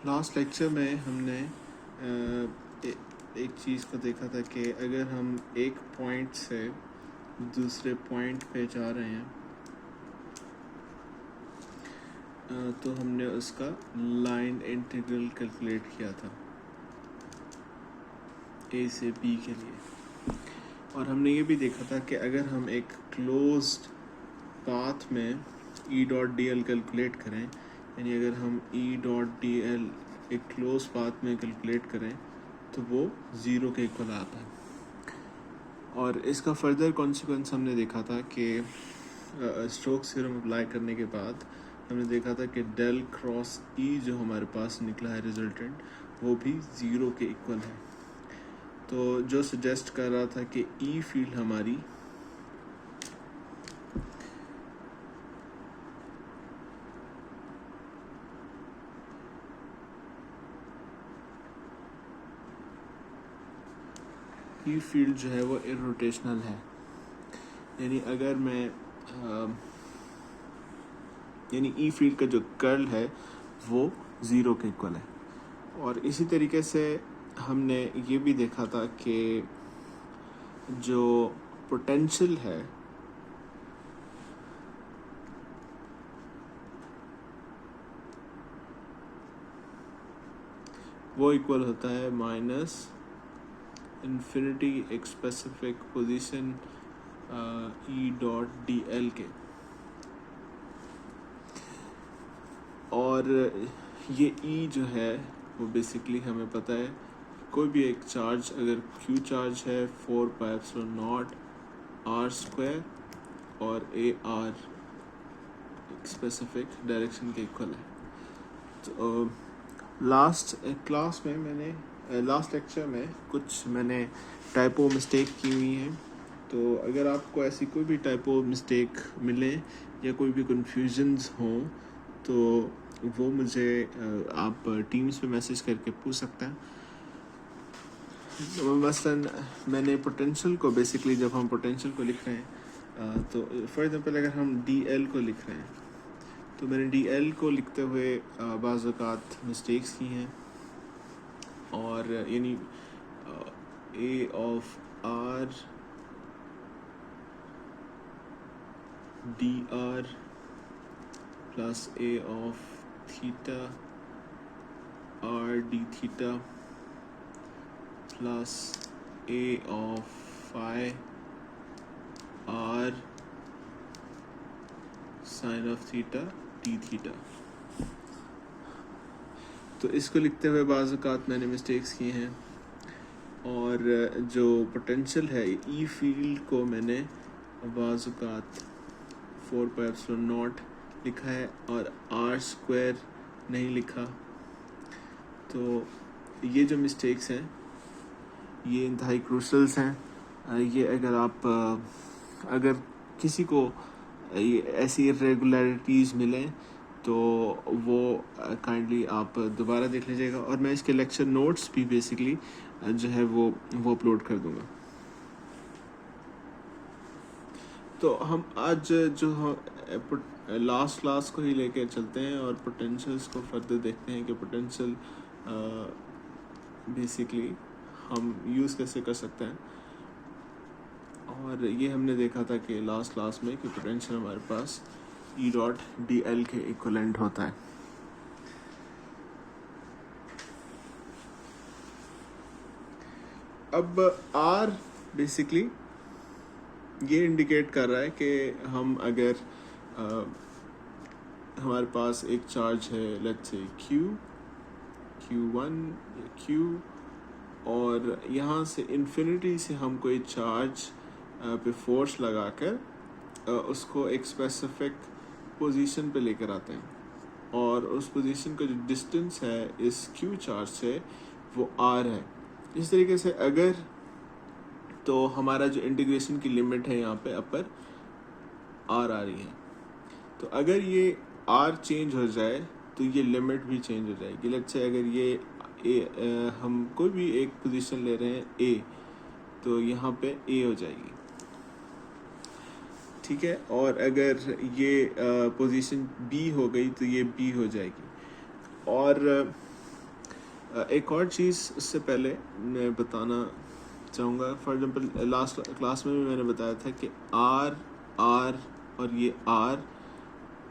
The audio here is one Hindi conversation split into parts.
लास्ट लेक्चर में हमने एक चीज़ को देखा था कि अगर हम एक पॉइंट से दूसरे पॉइंट पे जा रहे हैं तो हमने उसका लाइन इंटीग्रल कैलकुलेट किया था ए से बी के लिए। और हमने ये भी देखा था कि अगर हम एक क्लोज्ड पाथ में ई डॉट डी एल कैलकुलेट करें, यानी अगर हम ई डॉट डी एल एक क्लोज पाथ में कैलकुलेट करें तो वो ज़ीरो के इक्वल आता है। और इसका फर्दर कॉन्सिक्वेंस हमने देखा था कि स्टोक्स थ्योरम अप्लाई करने के बाद हमने देखा था कि डेल क्रॉस ई जो हमारे पास निकला है रिजल्टेंट, वो भी ज़ीरो के इक्वल है। तो जो सजेस्ट कर रहा था कि ई फील्ड हमारी ई फील्ड जो है वो इरोटेशनल है, यानी अगर मैं यानी ई फील्ड का जो कर्ल है वो ज़ीरो के इक्वल है। और इसी तरीके से हमने ये भी देखा था कि जो पोटेंशियल है वो इक्वल होता है माइनस इन्फिनिटी एक स्पेसिफिक पोजीशन ई डॉट डी एल के। और ये ई जो है वो बेसिकली हमें पता है कोई भी एक चार्ज अगर क्यू चार्ज है 4πε0 आर स्क्वायर और ए आर स्पेसिफिक डायरेक्शन के इक्वल है। तो लास्ट क्लास में मैंने लास्ट लेक्चर में कुछ मैंने टाइपो मिस्टेक की हुई हैं। तो अगर आपको ऐसी कोई भी टाइपो मिस्टेक मिले या कोई भी कन्फ्यूजन्स हों तो वो मुझे आप टीम्स पे मैसेज करके पूछ सकते हैं। तो मसलन मैंने पोटेंशियल को बेसिकली जब हम पोटेंशियल को लिख रहे हैं तो फॉर एग्जांपल अगर हम डी एल को लिख रहे हैं तो मैंने डी एल को लिखते हुए बाज़ औक़ात मिस्टेक्स की हैं। और यानी a of r d r plus a of theta r d theta plus a of phi r sine of theta d theta. तो इसको लिखते हुए बाज़ औक़ात मैंने मिस्टेक्स की हैं। और जो पोटेंशियल है ई फील्ड को मैंने बाज़ औक़ात 4πε0 लिखा है और आर स्क्वायर नहीं लिखा। तो ये जो मिस्टेक्स हैं ये इंतहाई क्रूशल्स हैं। ये अगर आप अगर किसी को ये ऐसी इरेगुलरिटीज़ मिलें तो वो काइंडली आप दोबारा देख लीजिएगा। और मैं इसके लेक्चर नोट्स भी बेसिकली जो है वो अपलोड कर दूंगा। तो हम आज जो लास्ट क्लास को ही लेकर चलते हैं और पोटेंशियल्स को फर्दर देखते हैं कि पोटेंशियल बेसिकली हम यूज़ कैसे कर सकते हैं। और ये हमने देखा था कि लास्ट क्लास में कि पोटेंशियल हमारे पास ई डॉट डी एल के इक्वलेंट होता है। अब आर बेसिकली ये इंडिकेट कर रहा है कि हम अगर हमारे पास एक चार्ज है लेट्स से Q1 या Q, और यहाँ से इन्फिनिटी से हम कोई चार्ज पे फोर्स लगाकर उसको एक स्पेसिफिक पोजीशन पे लेकर आते हैं और उस पोजीशन का जो डिस्टेंस है इस Q चार्ज से वो R है। इस तरीके से अगर तो हमारा जो इंटीग्रेशन की लिमिट है यहाँ पे अपर R आ रही है, तो अगर ये R चेंज हो जाए तो ये लिमिट भी चेंज हो जाएगी। लेट्स से अगर ये हम कोई भी एक पोजीशन ले रहे हैं A, तो यहाँ पे A हो जाएगी, ठीक है। और अगर ये पोजीशन B हो गई तो ये B हो जाएगी। और एक और चीज़ उससे पहले मैं बताना चाहूँगा, फॉर एग्जांपल लास्ट क्लास में भी मैंने बताया था कि आर आर और ये आर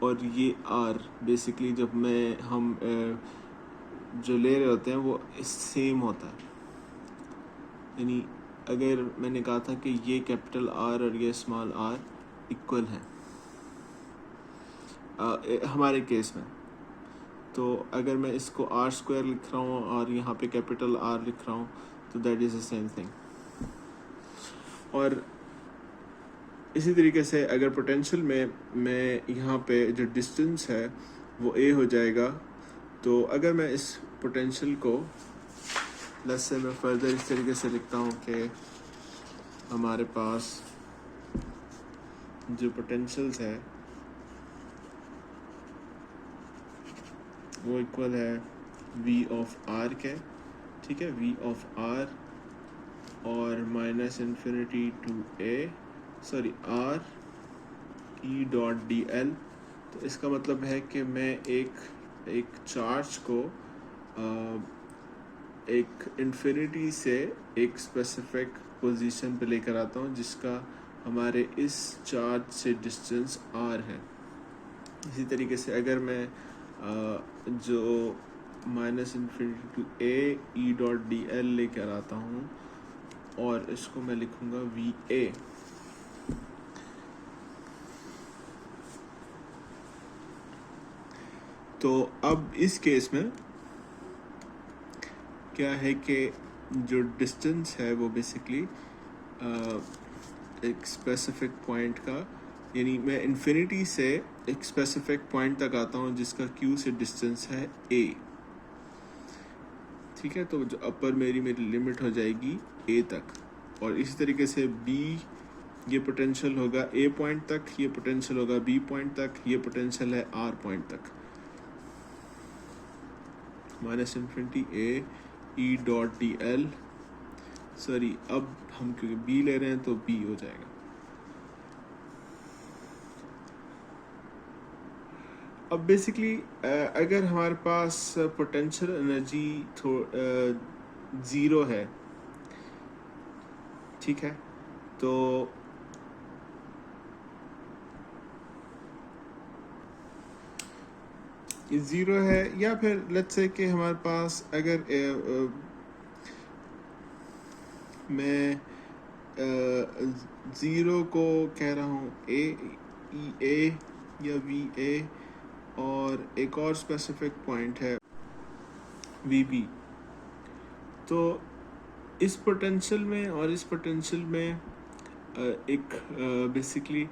और ये आर बेसिकली जब हम जो ले रहे होते हैं वो सेम होता है। यानी अगर मैंने कहा था कि ये कैपिटल आर और ये स्मॉल आर इक्वल हैं हमारे केस में, तो अगर मैं इसको आर स्क्वायर लिख रहा हूँ और यहाँ पे कैपिटल आर लिख रहा हूँ तो that is the same thing. और इसी तरीके से अगर पोटेंशियल में मैं यहाँ पे जो डिस्टेंस है वो ए हो जाएगा, तो अगर मैं इस पोटेंशियल को लेट्स से मैं फर्दर इस तरीके से लिखता हूँ कि हमारे पास जो पोटेंशियल्स है वो इक्वल है वी ऑफ आर के, ठीक है, वी ऑफ आर और minus infinity to A sorry R E dot D L. तो इसका मतलब है कि मैं एक चार्ज को एक इन्फिनिटी से एक स्पेसिफिक पोजीशन पे लेकर आता हूँ जिसका हमारे इस चार्ज से डिस्टेंस आर है। इसी तरीके से अगर मैं जो minus infinity to A E dot D L लेकर आता हूँ और इसको मैं लिखूँगा वी ए, तो अब इस केस में क्या है कि जो डिस्टेंस है वो बेसिकली एक स्पेसिफिक पॉइंट का, यानी मैं इन्फिनिटी से एक स्पेसिफिक पॉइंट तक आता हूँ जिसका क्यू से डिस्टेंस है ए, ठीक है। तो जो अपर मेरी लिमिट हो जाएगी ए तक, और इसी तरीके से बी ये पोटेंशियल होगा ए पॉइंट तक, ये पोटेंशियल होगा बी पॉइंट तक, ये पोटेंशियल है आर पॉइंट तक। माइनस इन्फिनिटी ए ई डॉट डी एल, सॉरी अब हम क्योंकि बी ले रहे हैं तो बी हो जाएगा। अब बेसिकली अगर हमारे पास पोटेंशियल एनर्जी ज़ीरो है, ठीक है, तो ज़ीरो है, या फिर लेट्स से कि हमारे पास अगर मैं ज़ीरो को कह रहा हूँ ए या वी ए, और एक और स्पेसिफिक पॉइंट है वी बी, तो इस पोटेंशियल में और इस पोटेंशियल में एक बेसिकली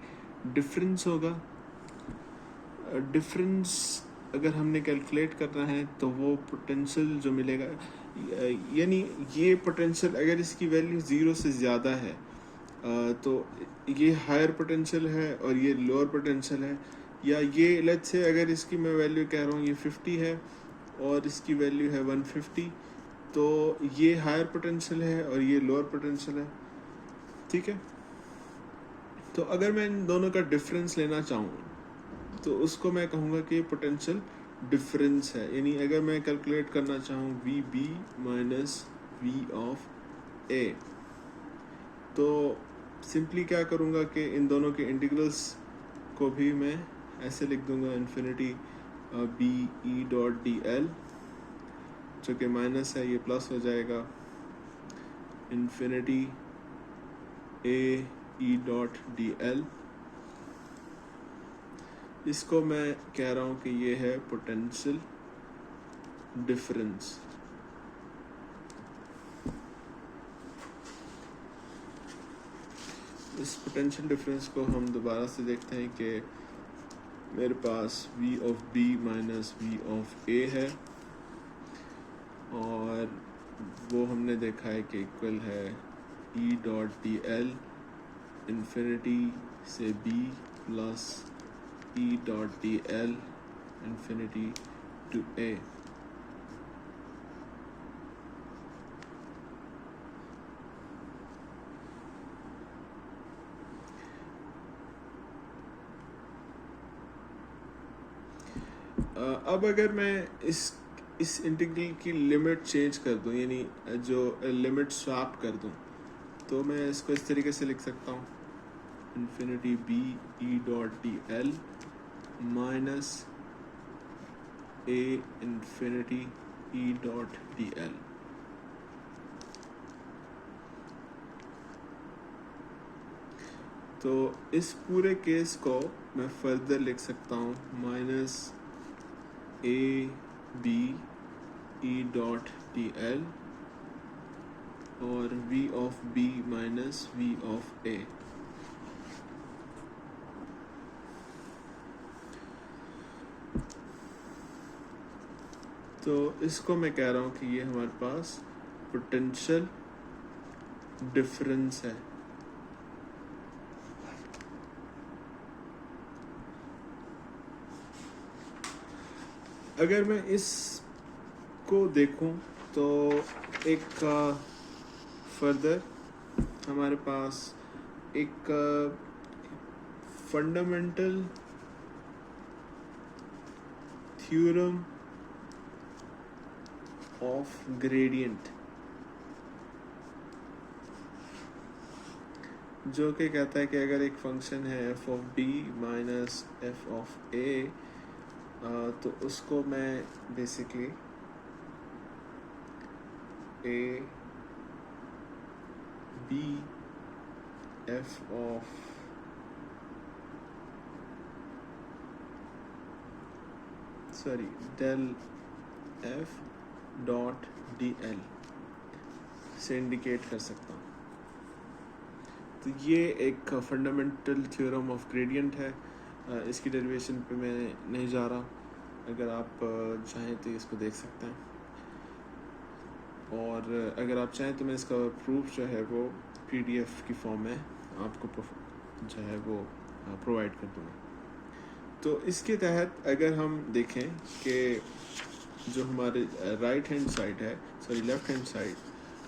डिफरेंस होगा। डिफरेंस अगर हमने कैलकुलेट करना है तो वो पोटेंशियल जो मिलेगा, यानी ये पोटेंशियल अगर इसकी वैल्यू ज़ीरो से ज़्यादा है तो ये हायर पोटेंशियल है और ये लोअर पोटेंशियल है, या ये लेट्स से अगर इसकी मैं वैल्यू कह रहा हूँ ये 50 है और इसकी वैल्यू है 150, तो ये हायर पोटेंशियल है और ये लोअर पोटेंशियल है, ठीक है। तो अगर मैं इन दोनों का डिफरेंस लेना चाहूँ तो उसको मैं कहूँगा कि पोटेंशियल डिफरेंस है। यानी अगर मैं कैलकुलेट करना चाहूँ V B minus V of A, तो सिंपली क्या करूँगा कि इन दोनों के इंटीग्रल्स को भी मैं ऐसे लिख दूँगा, infinity B E dot D L, जो कि माइनस है ये प्लस हो जाएगा, इन्फिनिटी ए ई डॉट डी एल। इसको मैं कह रहा हूँ कि ये है पोटेंशियल डिफरेंस। इस पोटेंशियल डिफरेंस को हम दोबारा से देखते हैं कि मेरे पास v of b minus v of a है, और वो हमने देखा है कि इक्वल है e dot D L infinity से b plus e dot D L infinity to a। अब अगर मैं इस इंटीग्रल की लिमिट चेंज कर दूं, यानी जो लिमिट स्वैप कर दूं, तो मैं इसको इस तरीके से लिख सकता हूँ, infinity B E dot D l minus a infinity e dot D L. तो इस पूरे केस को मैं फर्दर लिख सकता हूँ minus A B E dot D L और v of b minus v of a। तो इसको मैं कह रहा हूँ कि ये हमारे पास पोटेंशियल डिफरेंस है। अगर मैं इस को देखूं तो एक फर्दर हमारे पास एक फंडामेंटल थ्योरम ऑफ ग्रेडियंट जो कि कहता है कि अगर एक फंक्शन है f of b minus f of a, तो उसको मैं basically a b f of del f dot D L से इंडिकेट कर सकता हूँ। तो ये एक फंडामेंटल थ्योरम ऑफ ग्रेडियंट है। इसकी डेरिवेशन पे मैं नहीं जा रहा, अगर आप चाहें तो इसको देख सकते हैं, और अगर आप चाहें तो मैं इसका प्रूफ जो है वो PDF की फॉर्म में आपको जो है वो प्रोवाइड कर दूँगा। तो इसके तहत अगर हम देखें कि जो हमारे राइट हैंड साइड है, लेफ्ट हैंड साइड,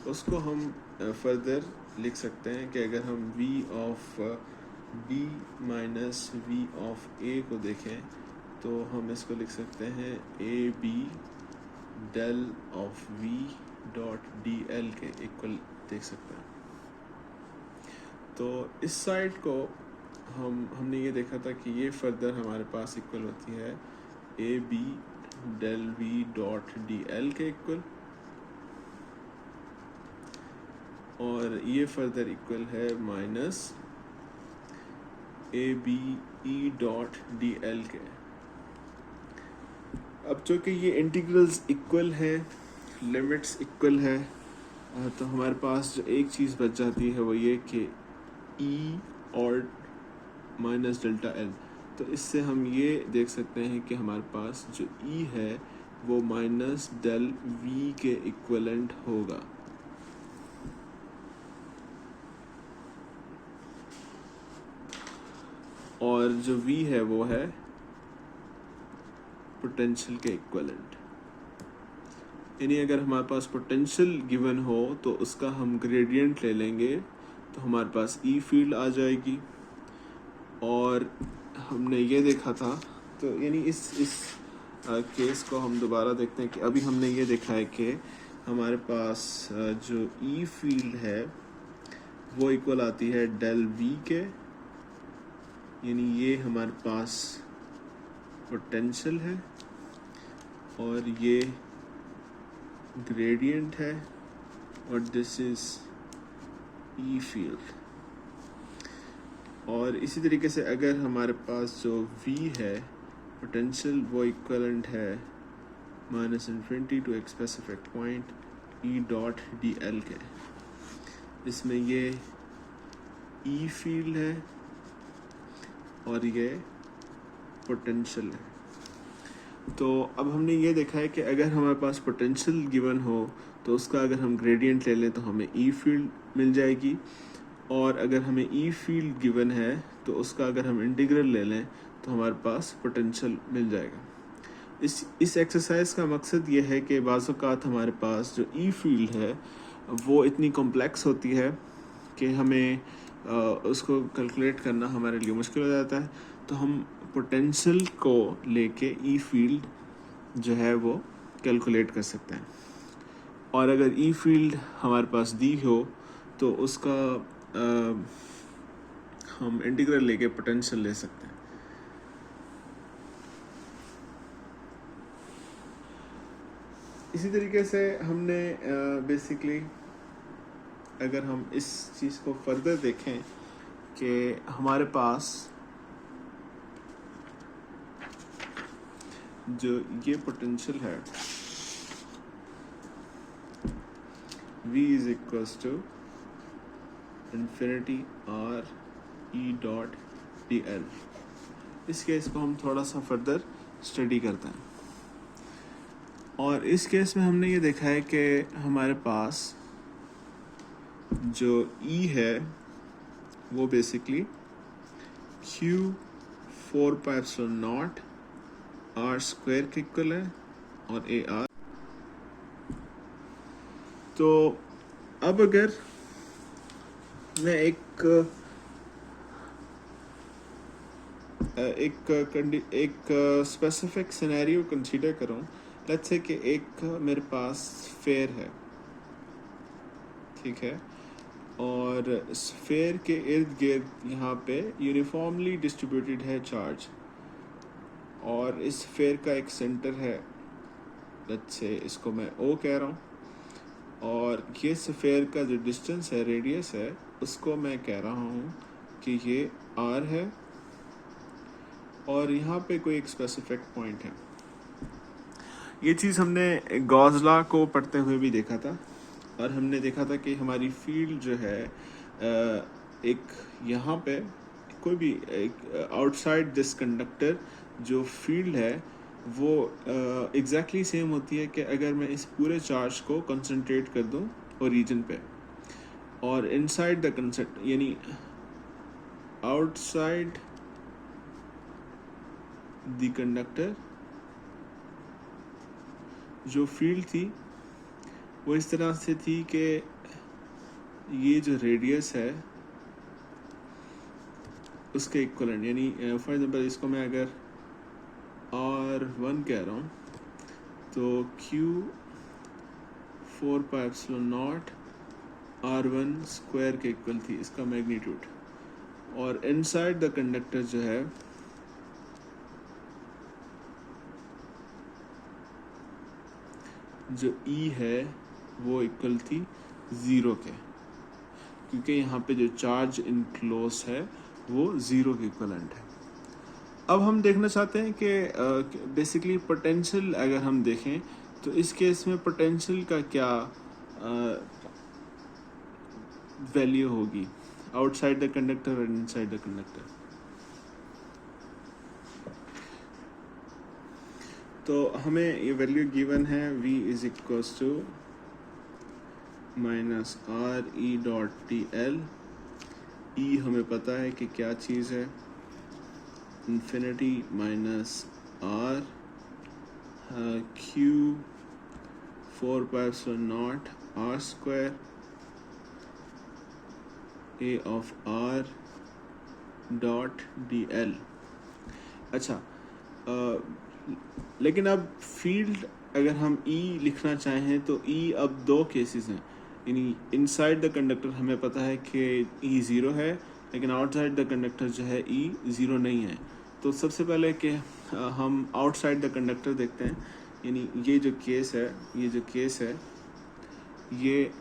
उसको हम फर्दर लिख सकते हैं कि अगर हम v of b minus v of a को देखें तो हम इसको लिख सकते हैं a b del of v dot D L के इक्वल देख सकते हैं। तो इस साइड को हमने ये देखा था कि ये फर्दर हमारे पास इक्वल होती है A B del V dot D L के इक्वल, और ये फर्दर इक्वल है minus A B E dot D L के। अब चूँकि ये इंटीग्रल्स इक्वल है, लिमिट्स इक्वल है, तो हमारे पास जो एक चीज़ बच जाती है वो ये कि ई और माइनस डेल्टा एल। तो इससे हम ये देख सकते हैं कि हमारे पास जो ई है वो माइनस डेल वी के इक्वलेंट होगा। और जो v है वो है पोटेंशियल के इक्वलेंट। यानी अगर हमारे पास पोटेंशियल गिवन हो तो उसका हम ग्रेडियंट ले लेंगे तो हमारे पास ई फील्ड आ जाएगी। और हमने ये देखा था, तो यानी इस केस को हम दोबारा देखते हैं कि अभी हमने ये देखा है कि हमारे पास जो ई फील्ड है वो इक्वल आती है डेल वी के, यानी ये हमारे पास पोटेंशियल है और ये ग्रेडियंट है और दिस इज ई फील्ड। और इसी तरीके से अगर हमारे पास जो v है पोटेंशियल वो इक्वलेंट है माइनस इन्फिनिटी टू एक स्पेसिफिक पॉइंट ई डॉट डी एल के, इसमें ये ई फील्ड है और ये पोटेंशियल है। तो अब हमने ये देखा है कि अगर हमारे पास पोटेंशियल गिवन हो तो उसका अगर हम ग्रेडियंट ले लें तो हमें ई फील्ड मिल जाएगी, और अगर हमें ई फील्ड गिवन है तो उसका अगर हम इंटीग्रल ले लें तो हमारे पास पोटेंशियल मिल जाएगा। इस एक्सरसाइज का मकसद ये है कि बाज़ औक़ात हमारे पास जो ई फील्ड है वो इतनी कॉम्प्लेक्स होती है कि हमें उसको कैलकुलेट करना हमारे लिए मुश्किल हो जाता है, तो हम पोटेंशियल को लेके ई फील्ड जो है वो कैलकुलेट कर सकते हैं। और अगर ई फील्ड हमारे पास दी हो तो उसका हम इंटीग्रल लेके पोटेंशियल ले सकते हैं। इसी तरीके से हमने बेसिकली अगर हम इस चीज़ को फर्दर देखें कि हमारे पास जो ये पोटेंशियल है V is equals to infinity R E dot D L. इस केस को हम थोड़ा सा फर्दर स्टडी करते हैं और इस केस में हमने ये देखा है कि हमारे पास जो E है वो बेसिकली Q 4πε0 R स्क्वायर के इक्वल है और ए आर। तो अब अगर मैं एक स्पेसिफिक सिनेरियो कंसीडर करूं, लेट्स से कि एक मेरे पास स्फीयर है, ठीक है, और स्फीयर के इर्द गिर्द यहाँ पे यूनिफॉर्मली डिस्ट्रीब्यूटेड है चार्ज, और इस स्फीयर का एक सेंटर है, लेट्स से इसको मैं O कह रहा हूँ, और ये स्फीयर का जो डिस्टेंस है, रेडियस है, उसको मैं कह रहा हूँ कि ये R है, और यहाँ पे कोई एक स्पेसिफिक पॉइंट है। ये चीज़ हमने गॉस लॉ को पढ़ते हुए भी देखा था, और हमने देखा था कि हमारी फील्ड जो है एक यहाँ पे कोई भी एक आउटसाइड दिस कंडक्टर जो फील्ड है वो एग्जैक्टली सेम होती है कि अगर मैं इस पूरे चार्ज को कंसंट्रेट कर दूं ओरिजिन पे, और इनसाइड द कंसेप्ट यानी आउटसाइड द कंडक्टर जो फील्ड थी वो इस तरह से थी कि ये जो रेडियस है उसके इक्वलेंट, यानी फॉर एग्जांपल इसको मैं अगर R1 कह रहा हूँ तो Q 4πε0 R1 स्क्वायर के इक्वल थी इसका मैग्नीट्यूड, और इनसाइड द कंडक्टर जो है जो E है वो इक्वल थी 0 के, क्योंकि यहाँ पे जो चार्ज इनक्लोज है वो 0 के इक्वलेंट है। अब हम देखना चाहते हैं कि बेसिकली पोटेंशियल अगर हम देखें तो इस केस में पोटेंशियल का क्या वैल्यू होगी आउटसाइड द कंडक्टर और इनसाइड द कंडक्टर। तो हमें ये वैल्यू गिवन है V is equals to minus R E dot T L. E हमें पता है कि क्या चीज़ है, infinity minus R Q 4πε0 R square A of R dot D L. अच्छा, लेकिन अब फील्ड अगर हम E लिखना चाहें तो E अब दो केसेस हैं, यानी इनसाइड द कंडक्टर हमें पता है कि E 0 है, लेकिन आउटसाइड द कंडक्टर जो है E 0 नहीं है। तो सबसे पहले कि हम आउटसाइड द कंडक्टर देखते हैं, यानी ये जो केस है ये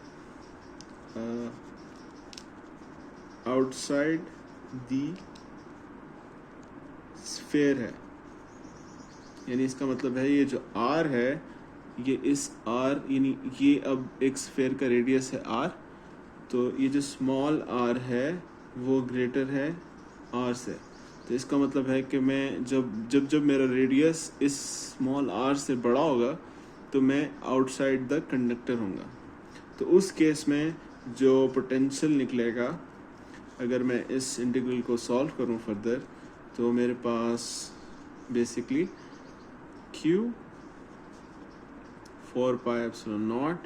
आउटसाइड द स्फीयर है, यानी इसका मतलब है ये जो R है ये इस R, यानी ये अब एक स्फीयर का रेडियस है R, तो ये जो स्मॉल r है वो ग्रेटर है R से। तो इसका मतलब है कि मैं जब मेरा रेडियस इस स्मॉल r से बड़ा होगा तो मैं आउटसाइड द कंडक्टर होऊंगा। तो उस केस में जो पोटेंशियल निकलेगा, अगर मैं इस इंटीग्रल को सॉल्व करूं फर्दर, तो मेरे पास basically Q 4πε0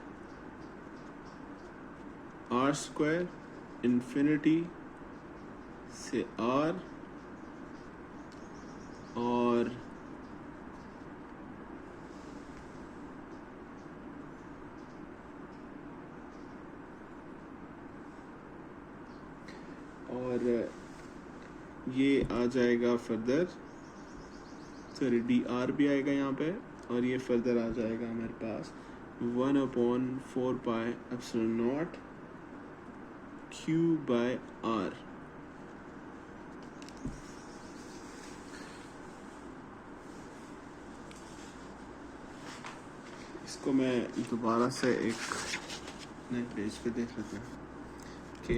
R square infinity से R और और ये आ जाएगा फर्दर, सॉरी डी आर भी आएगा यहाँ पे, और ये फर्दर आ जाएगा हमारे पास 1/4πε0 Q/R। इसको मैं दोबारा से एक नए पेज पे देख लेते हैं कि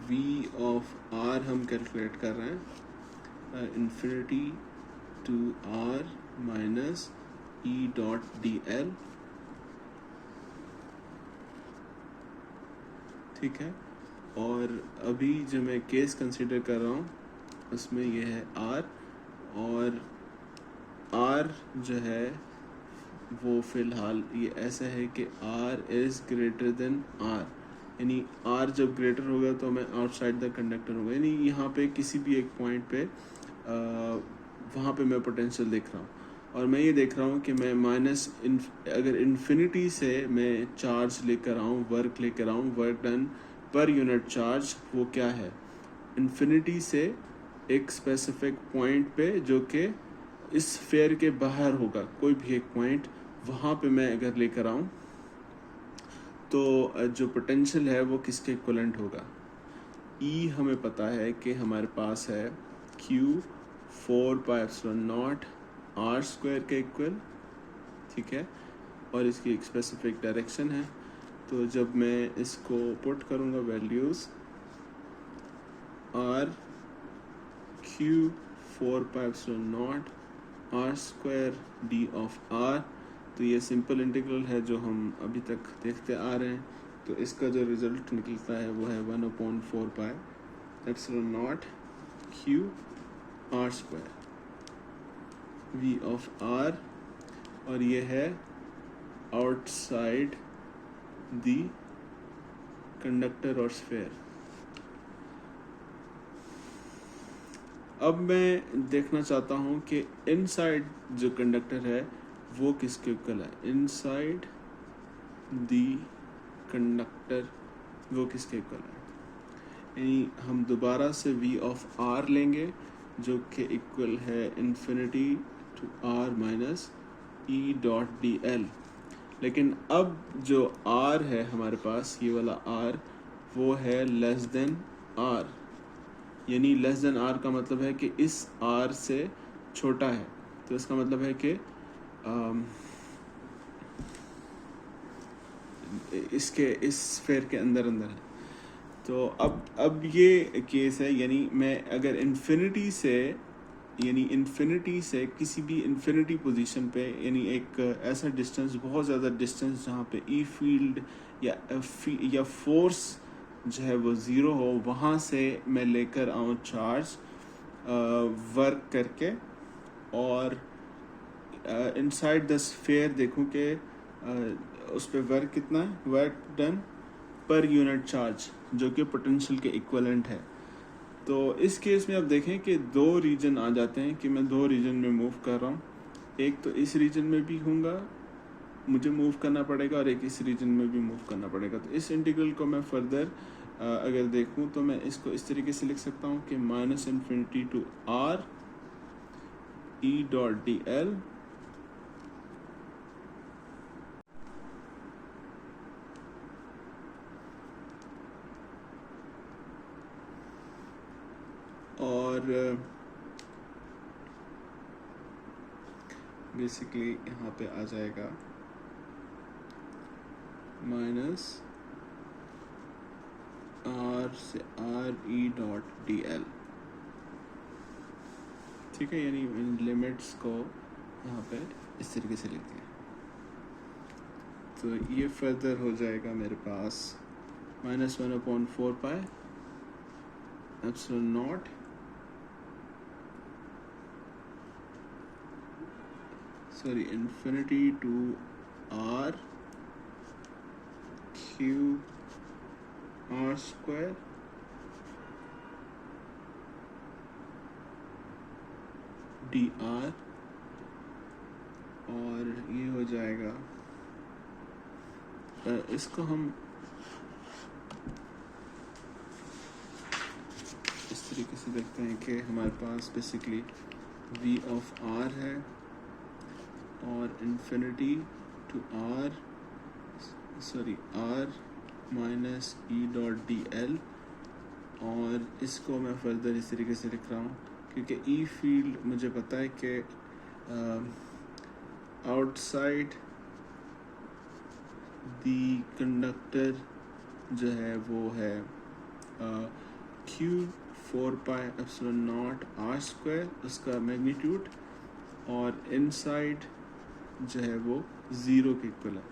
V ऑफ R हम कैलकुलेट कर रहे हैं infinity to R minus E.dl, ठीक है। और अभी जो मैं केस कंसिडर कर रहा हूँ उसमें ये है R, और R जो है वो फ़िलहाल ये ऐसा है कि R is greater than R, यानी R जब ग्रेटर होगा तो मैं आउटसाइड द कंडक्टर होगा, यानी यहाँ पे किसी भी एक पॉइंट पे वहाँ पे मैं पोटेंशियल देख रहा हूँ। और मैं ये देख रहा हूँ कि मैं अगर इन्फिनिटी से मैं चार्ज लेकर आऊँ, वर्क लेकर आऊँ, work done per unit charge वो क्या है, इन्फिनिटी से एक स्पेसिफिक पॉइंट पे जो कि इस स्फीयर के बाहर होगा, कोई भी एक पॉइंट, वहाँ पे मैं अगर लेकर आऊँ तो जो पोटेंशियल है वो किसके इक्वलेंट होगा। E हमें पता है कि हमारे पास है Q 4πε0 R² के इक्वल, ठीक है, और इसकी एक स्पेसिफिक डायरेक्शन है। तो जब मैं इसको पुट करूँगा values R Q 4πε0 R² D of R, तो ये सिंपल इंटीग्रल है जो हम अभी तक देखते आ रहे हैं। तो इसका जो रिज़ल्ट निकलता है वो है 1/4πε0 Q R² V of R, और ये है आउटसाइड दी कंडक्टर और स्फीयर। अब मैं देखना चाहता हूँ कि इनसाइड जो कंडक्टर है वो किसके इक्वल है, इनसाइड दी कंडक्टर वो किसके इक्वल है, यानी हम दोबारा से V ऑफ R लेंगे जो कि इक्वल है infinity to R minus E.dl। लेकिन अब जो R है हमारे पास, ये वाला R वो है लेस देन R, यानी लेस देन R का मतलब है कि इस R से छोटा है, तो इसका मतलब है कि इसके इस स्फीयर के अंदर अंदर है। तो अब ये केस है, यानी मैं अगर इन्फिनिटी से किसी भी इन्फिनिटी पोजीशन पे, यानी एक ऐसा डिस्टेंस, बहुत ज़्यादा डिस्टेंस जहाँ पे ई फील्ड या फोर्स जो है वो ज़ीरो हो, वहाँ से मैं लेकर आऊँ चार्ज वर्क करके, और इनसाइड द स्फीयर देखूँ कि उस पर वर्क कितना है, work done per unit charge जो कि पोटेंशियल के इक्वलेंट है। तो इस केस में आप देखें कि दो रीजन आ जाते हैं कि मैं दो रीजन में मूव कर रहा हूँ, एक तो इस रीजन में भी होगा मुझे मूव करना पड़ेगा और एक इस रीजन में भी मूव करना पड़ेगा। तो इस इंटीग्रल को मैं फर्दर अगर देखूँ तो मैं इसको इस तरीके से लिख सकता हूँ कि -∞ टू R E.dl और बेसिकली यहाँ पे आ जाएगा -R से R E.dl, ठीक है, यानी इन लिमिट्स को यहाँ पे इस तरीके से लिख दिया। तो ये फर्दर हो जाएगा मेरे पास -1/4πε0 infinity to R Q R² dr, और ये हो जाएगा, इसको हम इस तरीके से देखते हैं कि हमारे पास बेसिकली v ऑफ r है और infinity to r minus E dot D L, और इसको मैं फर्दर इस तरीके से लिख रहा हूँ क्योंकि ई फील्ड मुझे पता है कि आउटसाइड दी कंडक्टर जो है वो है क्यू 4πε0 आर स्क्वायर, उसका मैग्नीट्यूड, और इनसाइड जो है वो ज़ीरो के इक्वल है।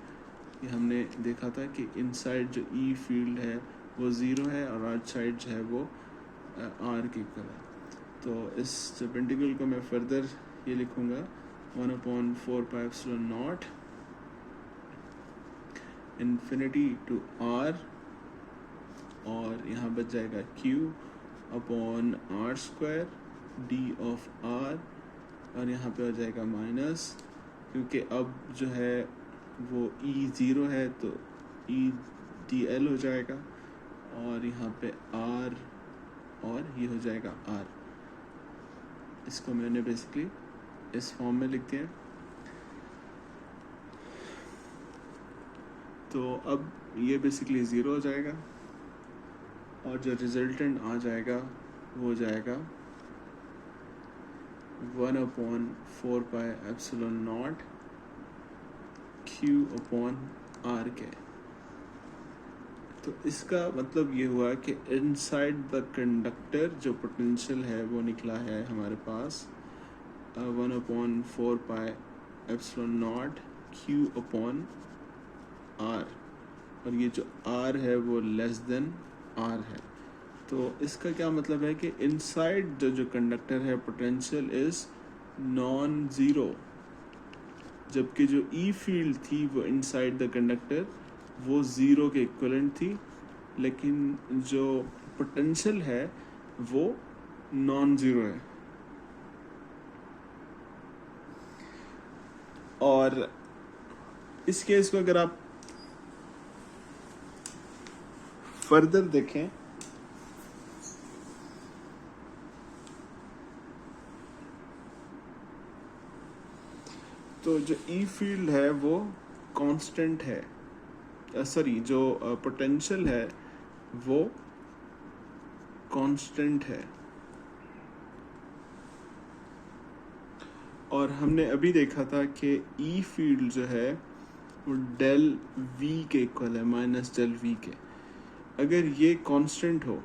ये हमने देखा था कि इनसाइड जो ई फील्ड है वो ज़ीरो है और आउटसाइड जो है वो आर के इक्वल है। तो इस जब इंटीग्रल को मैं फर्दर ये लिखूँगा 1/4πε0 इन्फिनिटी टू आर, और यहाँ बच जाएगा q upon R square D of R, और यहाँ पे हो जाएगा माइनस, क्योंकि अब जो है वो e ज़ीरो है तो e डी एल हो जाएगा, और यहाँ पे r और ये हो जाएगा r। इसको मैंने बेसिकली इस फॉर्म में लिख दिया। तो अब ये बेसिकली ज़ीरो हो जाएगा और जो रिजल्टेंट आ जाएगा वो हो जाएगा 1/4πε0 q अपॉन r के। तो इसका मतलब ये हुआ कि इनसाइड द कंडक्टर जो पोटेंशियल है वो निकला है हमारे पास 1/4πε0 q अपॉन r, और ये जो r है वो लेस देन r है। तो इसका क्या मतलब है कि इनसाइड जो कंडक्टर है पोटेंशियल इज नॉन ज़ीरो, जबकि जो ई फील्ड थी वो इनसाइड द कंडक्टर वो ज़ीरो के इक्विवेलेंट थी, लेकिन जो पोटेंशियल है वो नॉन ज़ीरो है। और इस केस को अगर आप फर्दर देखें तो जो ई फील्ड है वो कांस्टेंट है, जो पोटेंशियल है वो कांस्टेंट है। और हमने अभी देखा था कि ई फील्ड जो है वो डेल वी के इक्वल है, माइनस डेल वी के। अगर ये कांस्टेंट हो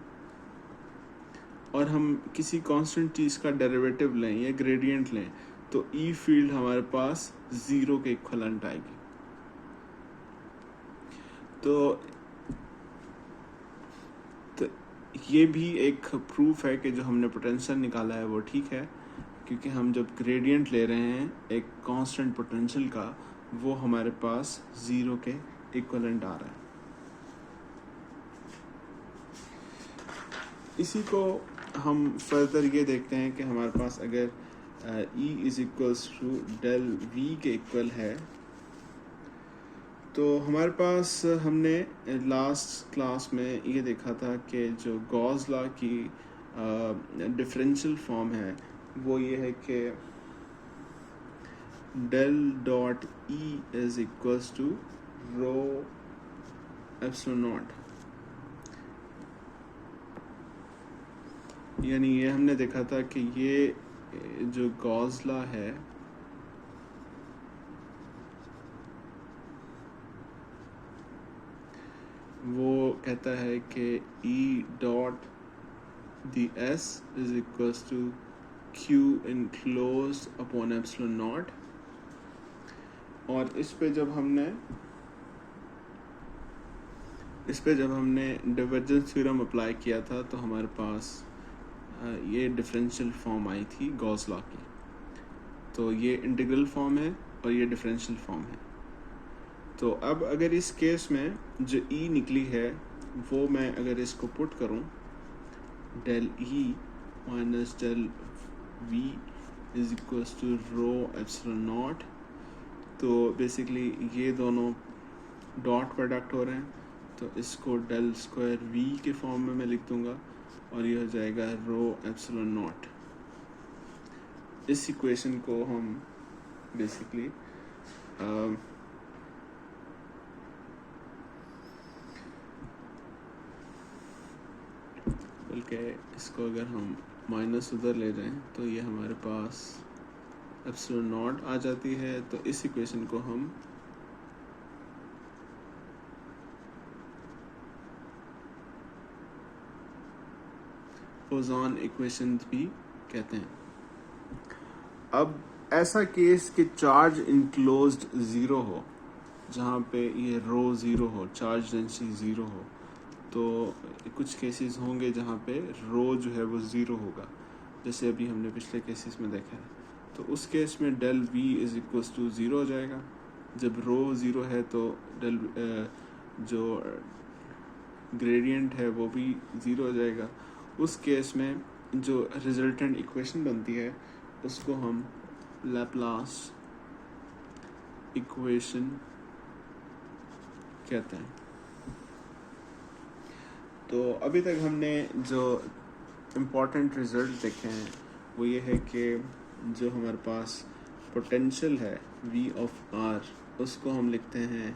और हम किसी कांस्टेंट चीज़ का डेरिवेटिव लें या ग्रेडियंट लें तो ई फील्ड हमारे पास ज़ीरो के इक्विवेलेंट आएगी। तो ये भी एक प्रूफ है कि जो हमने पोटेंशियल निकाला है वो ठीक है, क्योंकि हम जब ग्रेडियंट ले रहे हैं एक कांस्टेंट पोटेंशियल का वो हमारे पास ज़ीरो के इक्विवेलेंट आ रहा है। इसी को हम फर्दर ये देखते हैं कि हमारे पास अगर E is equals to del V के इक्वल है तो हमारे पास हमने लास्ट क्लास में ये देखा था कि जो गॉस लॉ की डिफरेंशियल फॉर्म है वो ये है कि del dot E is equals to rho epsilon naught, यानी ये हमने देखा था कि ये जो गॉस लॉ है वो कहता है कि E dot D S is equals to Q enclosed upon epsilon naught, और इस पे जब हमने डिवर्जेंस थ्योरम अप्लाई किया था तो हमारे पास ये डिफरेंशियल फॉर्म आई थी गॉस लॉ की। तो ये इंटीग्रल फॉर्म है और ये डिफरेंशियल फॉर्म है। तो अब अगर इस केस में जो E निकली है वो मैं अगर इसको पुट करूं del E minus del V is equals to rho epsilon naught, तो बेसिकली ये दोनों डॉट प्रोडक्ट हो रहे हैं तो इसको डेल स्क्वायर V के फॉर्म में मैं लिख दूंगा, और ये हो जाएगा रो एप्सिलॉन नॉट। इस इक्वेशन को हम बेसिकली बल्कि इसको अगर हम माइनस उधर ले जाएं तो ये हमारे पास एप्सिलॉन नॉट आ जाती है। तो इस इक्वेशन को हम पोज़ॉन इक्वेशन भी कहते हैं। अब ऐसा केस कि चार्ज इनक्लोज्ड ज़ीरो हो, जहाँ पे ये रो ज़ीरो हो, चार्ज डेंसिटी ज़ीरो हो, तो कुछ केसेस होंगे जहाँ पे रो जो है वो ज़ीरो होगा, जैसे अभी हमने पिछले केसेस में देखा है। तो उस केस में del V is equals to zero हो जाएगा। जब रो ज़ीरो है तो डेल जो ग्रेडियंट है वो भी ज़ीरो हो जाएगा। उस केस में जो रिजल्टेंट इक्वेशन बनती है उसको हम लैप्लास इक्वेशन कहते हैं। तो अभी तक हमने जो इम्पोर्टेंट रिजल्ट देखे हैं वो ये है कि जो हमारे पास पोटेंशियल है v ऑफ r, उसको हम लिखते हैं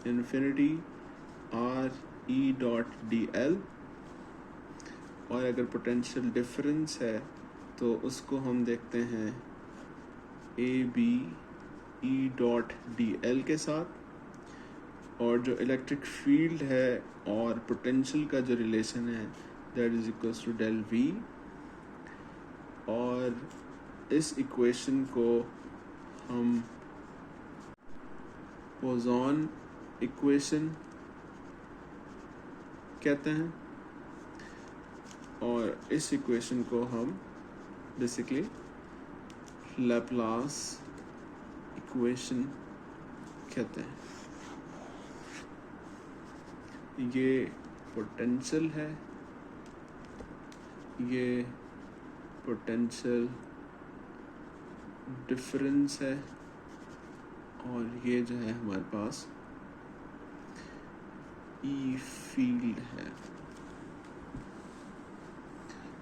infinity r e dot D L, और अगर पोटेंशियल डिफरेंस है तो उसको हम देखते हैं A B E dot D L के साथ, और जो इलेक्ट्रिक फील्ड है और पोटेंशियल का जो रिलेशन है that is equals to del V. और इस इक्वेशन को हम पोज़ॉन इक्वेशन कहते हैं, और इस इक्वेशन को हम बेसिकली लैप्लास इक्वेशन कहते हैं। ये पोटेंशियल है, ये पोटेंशियल डिफरेंस है, और ये जो है हमारे पास ई फील्ड है।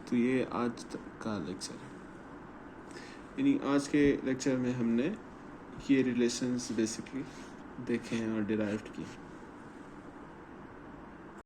तो ये आज तक का लेक्चर है। यानी आज के लेक्चर में हमने ये रिलेशंस बेसिकली देखे हैं और डिराइव किए।